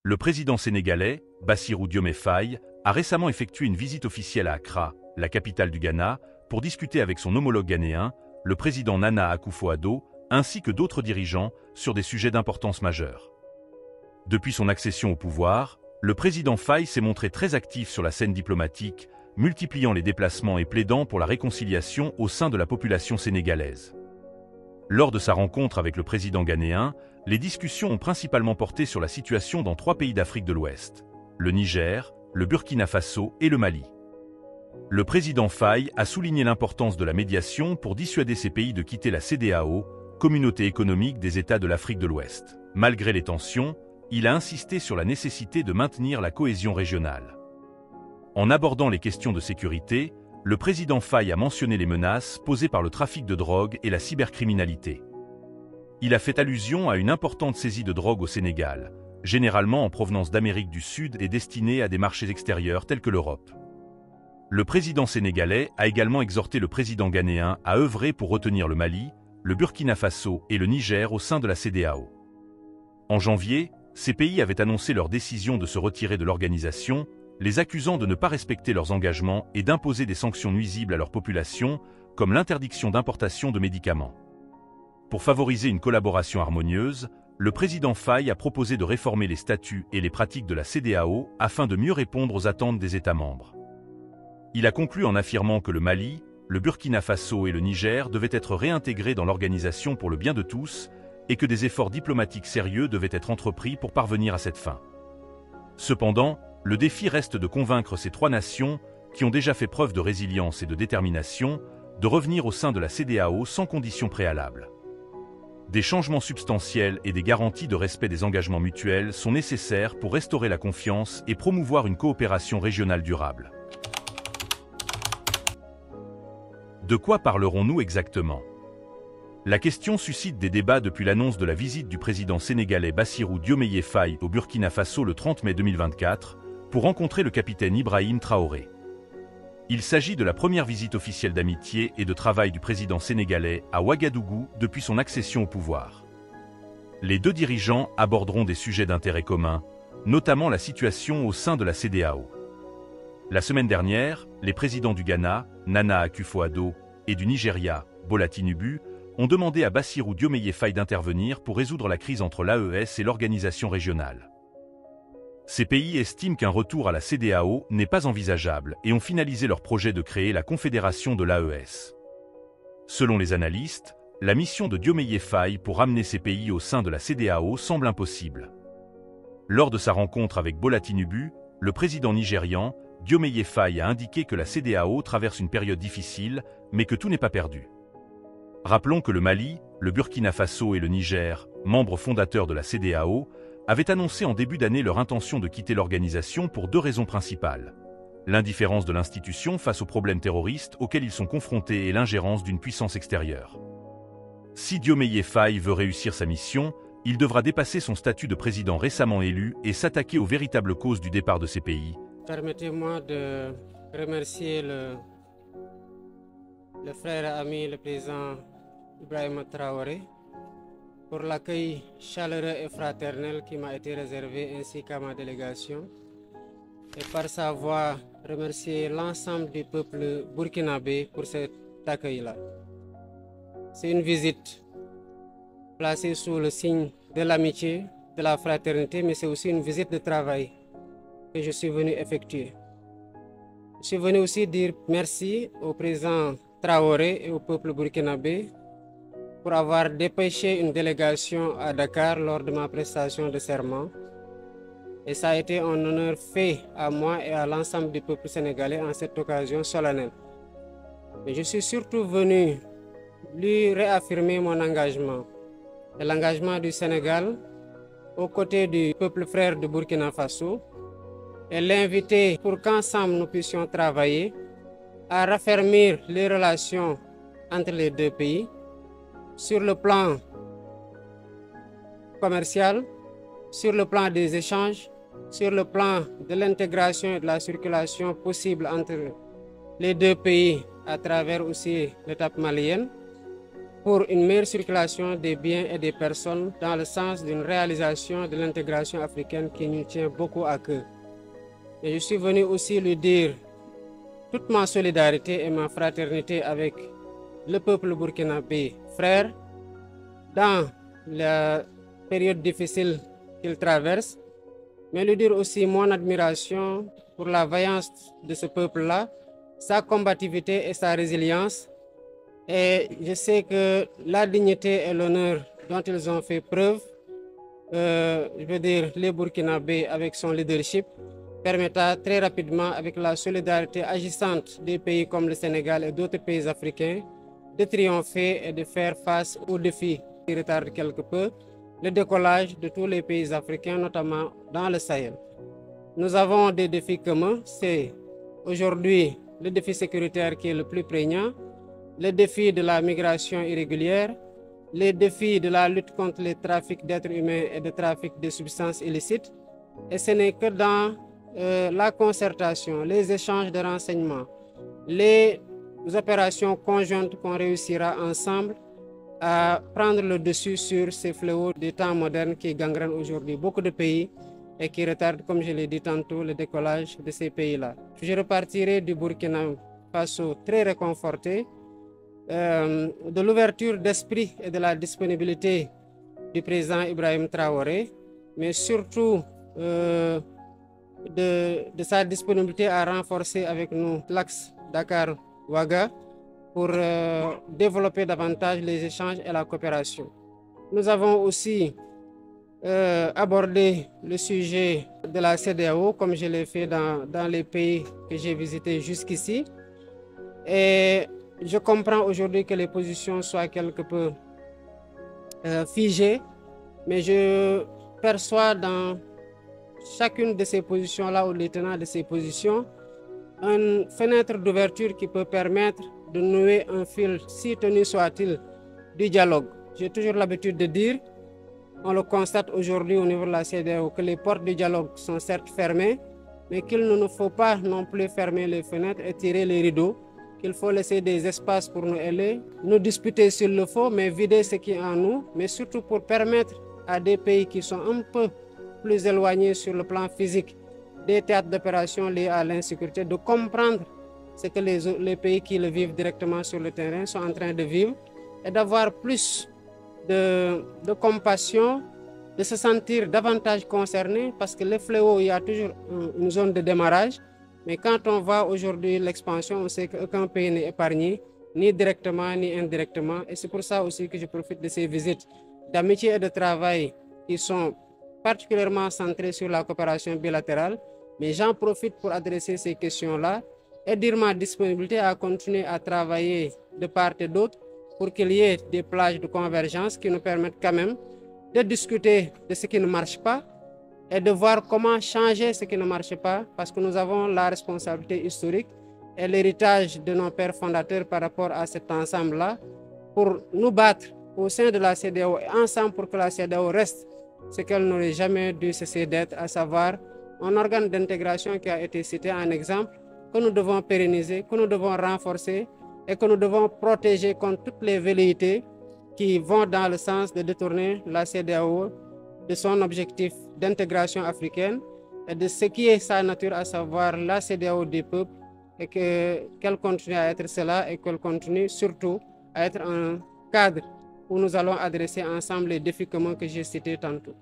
Le président sénégalais, Bassirou Diomaye Faye, a récemment effectué une visite officielle à Accra, la capitale du Ghana, pour discuter avec son homologue ghanéen, le président Nana Akufo-Addo, ainsi que d'autres dirigeants, sur des sujets d'importance majeure. Depuis son accession au pouvoir, le président Faye s'est montré très actif sur la scène diplomatique, multipliant les déplacements et plaidant pour la réconciliation au sein de la population sénégalaise. Lors de sa rencontre avec le président ghanéen, les discussions ont principalement porté sur la situation dans 3 pays d'Afrique de l'Ouest, le Niger, le Burkina Faso et le Mali. Le président Faye a souligné l'importance de la médiation pour dissuader ces pays de quitter la CEDEAO, Communauté économique des États de l'Afrique de l'Ouest. Malgré les tensions, il a insisté sur la nécessité de maintenir la cohésion régionale. En abordant les questions de sécurité, le président Faye a mentionné les menaces posées par le trafic de drogue et la cybercriminalité. Il a fait allusion à une importante saisie de drogue au Sénégal, généralement en provenance d'Amérique du Sud et destinée à des marchés extérieurs tels que l'Europe. Le président sénégalais a également exhorté le président ghanéen à œuvrer pour retenir le Mali, le Burkina Faso et le Niger au sein de la CEDEAO. En janvier, ces pays avaient annoncé leur décision de se retirer de l'organisation, les accusant de ne pas respecter leurs engagements et d'imposer des sanctions nuisibles à leur population, comme l'interdiction d'importation de médicaments. Pour favoriser une collaboration harmonieuse, le président Faye a proposé de réformer les statuts et les pratiques de la CEDEAO afin de mieux répondre aux attentes des États membres. Il a conclu en affirmant que le Mali, le Burkina Faso et le Niger devaient être réintégrés dans l'organisation pour le bien de tous et que des efforts diplomatiques sérieux devaient être entrepris pour parvenir à cette fin. Cependant, le défi reste de convaincre ces 3 nations, qui ont déjà fait preuve de résilience et de détermination, de revenir au sein de la CEDEAO sans conditions préalables. Des changements substantiels et des garanties de respect des engagements mutuels sont nécessaires pour restaurer la confiance et promouvoir une coopération régionale durable. De quoi parlerons-nous exactement? La question suscite des débats depuis l'annonce de la visite du président sénégalais Bassirou Diomaye Faye au Burkina Faso le 30 mai 2024 pour rencontrer le capitaine Ibrahim Traoré. Il s'agit de la première visite officielle d'amitié et de travail du président sénégalais à Ouagadougou depuis son accession au pouvoir. Les 2 dirigeants aborderont des sujets d'intérêt commun, notamment la situation au sein de la CEDEAO. La semaine dernière, les présidents du Ghana, Nana Akufo-Addo, et du Nigeria, Bola Tinubu, ont demandé à Bassirou Diomaye Faye d'intervenir pour résoudre la crise entre l'AES et l'organisation régionale. Ces pays estiment qu'un retour à la CEDEAO n'est pas envisageable et ont finalisé leur projet de créer la Confédération de l'AES. Selon les analystes, la mission de Diomaye Faye pour ramener ces pays au sein de la CEDEAO semble impossible. Lors de sa rencontre avec Bola Tinubu, le président nigérian, Diomaye Faye a indiqué que la CEDEAO traverse une période difficile, mais que tout n'est pas perdu. Rappelons que le Mali, le Burkina Faso et le Niger, membres fondateurs de la CEDEAO, avaient annoncé en début d'année leur intention de quitter l'organisation pour 2 raisons principales. L'indifférence de l'institution face aux problèmes terroristes auxquels ils sont confrontés et l'ingérence d'une puissance extérieure. Si Diomaye Faye veut réussir sa mission, il devra dépasser son statut de président récemment élu et s'attaquer aux véritables causes du départ de ces pays. Permettez-moi de remercier le frère et ami, le président Ibrahim Traoré, pour l'accueil chaleureux et fraternel qui m'a été réservé ainsi qu'à ma délégation. Et par sa voix, remercier l'ensemble du peuple burkinabé pour cet accueil-là. C'est une visite placée sous le signe de l'amitié, de la fraternité, mais c'est aussi une visite de travail que je suis venu effectuer. Je suis venu aussi dire merci au président Traoré et au peuple burkinabé pour avoir dépêché une délégation à Dakar lors de ma prestation de serment. Et ça a été un honneur fait à moi et à l'ensemble du peuple sénégalais en cette occasion solennelle. Mais je suis surtout venu lui réaffirmer mon engagement et l'engagement du Sénégal aux côtés du peuple frère de Burkina Faso et l'inviter pour qu'ensemble nous puissions travailler à raffermir les relations entre les 2 pays sur le plan commercial, sur le plan des échanges, sur le plan de l'intégration et de la circulation possible entre les 2 pays à travers aussi l'étape malienne, pour une meilleure circulation des biens et des personnes dans le sens d'une réalisation de l'intégration africaine qui nous tient beaucoup à cœur. Et je suis venu aussi lui dire toute ma solidarité et ma fraternité avec le peuple burkinabé frère dans la période difficile qu'il traverse, mais lui dire aussi mon admiration pour la vaillance de ce peuple-là, sa combativité et sa résilience. Et je sais que la dignité et l'honneur dont ils ont fait preuve, je veux dire les Burkinabés avec son leadership, permettra très rapidement, avec la solidarité agissante des pays comme le Sénégal et d'autres pays africains, de triompher et de faire face aux défis qui retardent quelque peu le décollage de tous les pays africains, notamment dans le Sahel. Nous avons des défis communs, c'est aujourd'hui le défi sécuritaire qui est le plus prégnant, le défi de la migration irrégulière, les défis de la lutte contre les trafics d'êtres humains et de trafic de substances illicites. Et ce n'est que dans la concertation, les échanges de renseignements, les opérations conjointes qu'on réussira ensemble à prendre le dessus sur ces fléaux des temps modernes qui gangrènent aujourd'hui beaucoup de pays et qui retardent, comme je l'ai dit tantôt, le décollage de ces pays-là. Je repartirai du Burkina Faso très réconforté de l'ouverture d'esprit et de la disponibilité du président Ibrahim Traoré, mais surtout de sa disponibilité à renforcer avec nous l'axe Dakar-Ouaga pour développer davantage les échanges et la coopération. Nous avons aussi abordé le sujet de la CEDEAO, comme je l'ai fait dans les pays que j'ai visités jusqu'ici. Et je comprends aujourd'hui que les positions soient quelque peu figées, mais je perçois dans chacune de ces positions-là, ou les tenants de ces positions, une fenêtre d'ouverture qui peut permettre de nouer un fil, si tenu soit-il, du dialogue. J'ai toujours l'habitude de dire, on le constate aujourd'hui au niveau de la CEDEAO, que les portes du dialogue sont certes fermées, mais qu'il ne nous faut pas non plus fermer les fenêtres et tirer les rideaux, qu'il faut laisser des espaces pour nous aller, nous disputer s'il le faut, mais vider ce qui est en nous, mais surtout pour permettre à des pays qui sont un peu plus éloignés sur le plan physique des théâtres d'opération liés à l'insécurité, de comprendre ce que les pays qui le vivent directement sur le terrain sont en train de vivre et d'avoir plus de compassion, de se sentir davantage concerné, parce que le fléau, il y a toujours une zone de démarrage, mais quand on voit aujourd'hui l'expansion, on sait qu'aucun pays n'est épargné, ni directement ni indirectement, et c'est pour ça aussi que je profite de ces visites d'amitié et de travail qui sont particulièrement centrées sur la coopération bilatérale, mais j'en profite pour adresser ces questions-là et dire ma disponibilité à continuer à travailler de part et d'autre pour qu'il y ait des plages de convergence qui nous permettent quand même de discuter de ce qui ne marche pas et de voir comment changer ce qui ne marche pas, parce que nous avons la responsabilité historique et l'héritage de nos pères fondateurs par rapport à cet ensemble-là pour nous battre au sein de la CEDEAO et ensemble pour que la CEDEAO reste ce qu'elle n'aurait jamais dû cesser d'être, à savoir un organe d'intégration qui a été cité en exemple, que nous devons pérenniser, que nous devons renforcer et que nous devons protéger contre toutes les velléités qui vont dans le sens de détourner la CEDEAO de son objectif d'intégration africaine et de ce qui est sa nature, à savoir la CEDEAO des peuples, et qu'elle continue à être cela et qu'elle continue surtout à être un cadre où nous allons adresser ensemble les défis communs que j'ai cités tantôt.